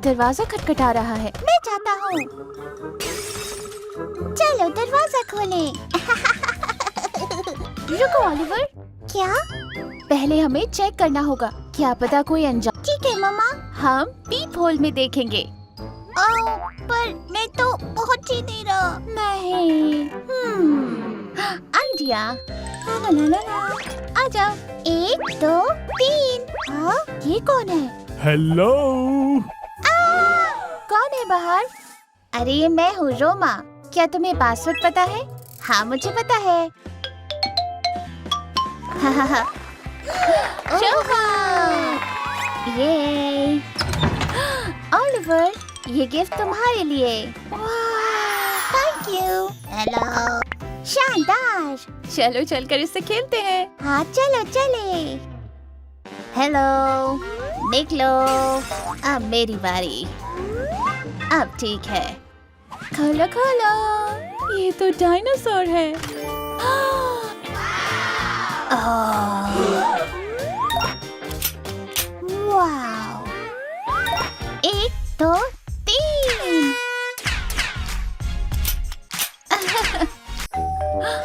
दरवाजा खटखटा रहा है। मैं जाता हूँ। चलो दरवाजा खोलें। रुको ओलिवर, क्या? पहले हमें चेक करना होगा, क्या पता कोई अनजान। ठीक है मम्मा। हम पीप होल में देखेंगे। ओह, पर मैं तो पहुँच ही नहीं रहा। नहीं। आइडिया। ला ला ला ला। आ जाओ। 1 2 3। हाँ, ये कौन है? हेलो। कौन है बाहर? अरे ये मैं हूँ, रोमा। क्या तुम्हें पासवर्ड पता है? हाँ, मुझे पता है। ये ओलिवर, ये गिफ्ट तुम्हारे लिए। Thank you. हेलो। शानदार। चलो चलकर इससे खेलते हैं। हाँ, चलो चले। हेलो, निकलो। अब मेरी बारी। अब ठीक है। खोलो खोलो, ये तो डायनासोर है। वाव। 1 2 3।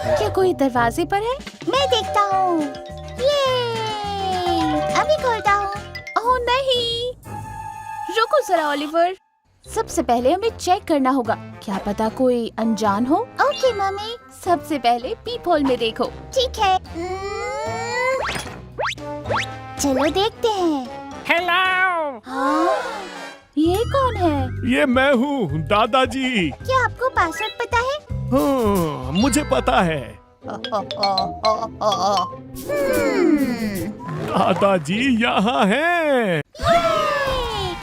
क्या कोई दरवाजे पर है? मैं देखता हूँ। ये अभी खोलता हूँ। ओह नहीं, रुको जरा ओलिवर। सबसे पहले हमें चेक करना होगा, क्या पता कोई अनजान हो। Okay mummy. सबसे पहले पीप होल में देखो। ठीक है। चलो देखते हैं। हेलो। हाँ? ये कौन है? ये मैं हूँ, दादाजी। क्या आपको पासवर्ड पता है? हाँ, मुझे पता है। दादाजी यहाँ हैं।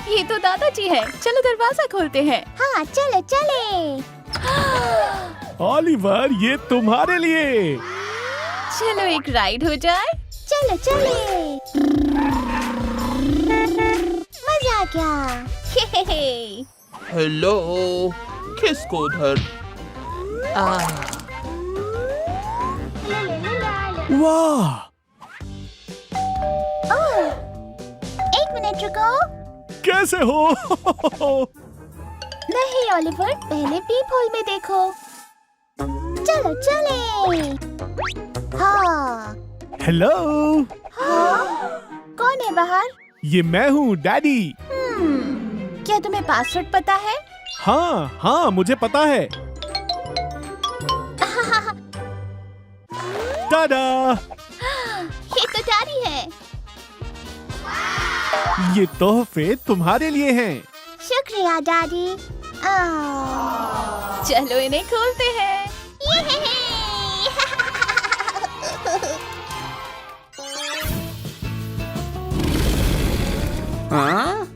ये तो दादाजी है। चलो दरवाजा खोलते हैं। हाँ, चलो चले। ओलिवर, ये तुम्हारे लिए। चलो एक राइड हो जाए। चलो चले। मजा आ गया। हेलो, किसको उधर? वाह, ओह, 1 मिनट रुको। कैसे हो? नहीं ओलिवर, पहले पीप होल में देखो। चलो चले। हाँ। हेलो। हाँ? कौन है बाहर? ये मैं हूँ, डैडी। क्या तुम्हें पासवर्ड पता है? हाँ हाँ, मुझे पता है। टाडा, ये तो डैडी है। ये तोहफे तुम्हारे लिए हैं। शुक्रिया डैडी। चलो इन्हें खोलते हैं। हाँ?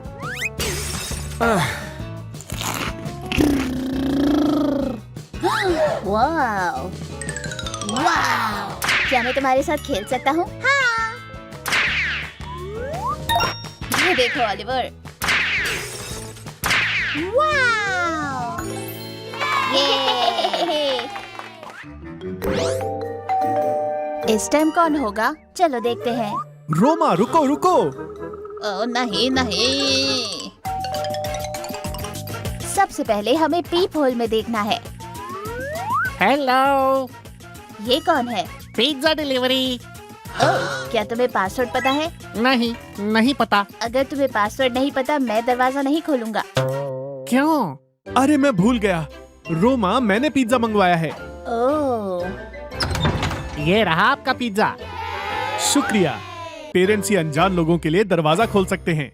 वाओ, वाओ, क्या मैं तुम्हारे साथ खेल सकता हूँ? हाँ। ये देखो ओलिवर। वाव। इस टाइम कौन होगा? चलो देखते हैं। रोमा, रुको रुको। ओ नहीं नहीं, सबसे पहले हमें पीप होल में देखना है। हेलो, ये कौन है? Pizza delivery. ओह, क्या तुम्हें पासवर्ड पता है? नहीं, नहीं पता। अगर तुम्हें पासवर्ड नहीं पता, मैं दरवाजा नहीं खोलूंगा। क्यों? अरे मैं भूल गया। रोमा, मैंने पिज्जा मंगवाया है। ओह, ये रहा आपका पिज्जा। शुक्रिया। पेरेंट्स ही अनजान लोगों के लिए दरवाजा खोल सकते हैं।